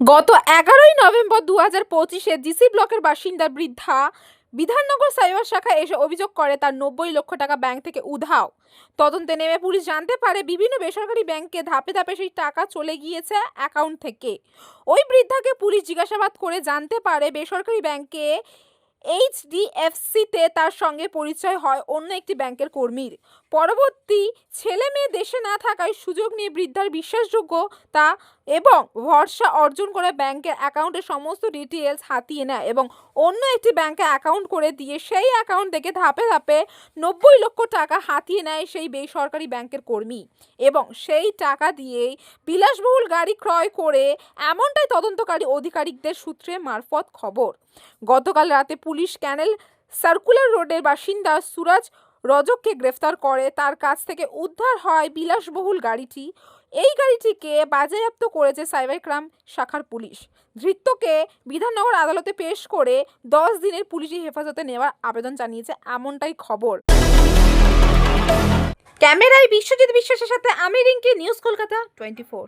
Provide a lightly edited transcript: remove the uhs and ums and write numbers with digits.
গত ১১ই November ২০২৫-এ GC ব্লকের বাসিন্দা বৃদ্ধা বিধাননগর সাইবার শাখায় এসে অভিযোগ করে তার ৯০ লক্ষ টাকা ব্যাংক থেকে উধাও। তদন্তে নেমে পুলিশ জানতে পারে বিভিন্ন বেসরকারি ব্যাংকে ধাপে ধাপে সেই টাকা চলে গিয়েছে অ্যাকাউন্ট থেকে। ওই বৃদ্ধাকে পুলিশ জিজ্ঞাসাবাদ করে জানতে পারে বেসরকারি ব্যাংকে এইচডিএফসিতে তার সঙ্গে পরিচয় হয় অন্য একটি ব্যাংকের কর্মীর। পরবর্তী ছেলে মেয়ে দেশে না থাকায় সুযোগ নিয়ে বৃদ্ধার বিশ্বাসযোগ্যতা এবং ভরসা অর্জন করে ব্যাংকের অ্যাকাউন্টের সমস্ত ডিটেলস হাতিয়ে নেয় এবং অন্য একটি ব্যাংকে অ্যাকাউন্ট করে দিয়ে সেই অ্যাকাউন্ট থেকে ধাপে ধাপে ৯০ লক্ষ টাকা হাতিয়ে নেয় সেই বেসরকারি ব্যাংকের কর্মী এবং সেই টাকা দিয়েই বিলাসবহুল গাড়ি ক্রয় করে, এমনটাই তদন্তকারী আধিকারিকদের সূত্রে মারফত খবর। গতকাল রাতে পুলিশ ক্যানেল সার্কুলার রোডের বাসিন্দা সুরাজ রজককে গ্রেফতার করে। তার কাছ থেকে উদ্ধার হয় বিলাসবহুল গাড়িটি। এই গাড়িটিকে বাজেয়াপ্ত করেছে সাইবার ক্রাইম শাখার পুলিশ। ধৃতকে বিধাননগর আদালতে পেশ করে 10 দিনের পুলিশি হেফাজতে নেওয়ার আবেদন জানিয়েছে, এমনটাই খবর। ক্যামেরায় বিশ্বজিৎ বিশ্বাসের সাথে আমি রিঙ্কি, নিউজ কলকাতা 24।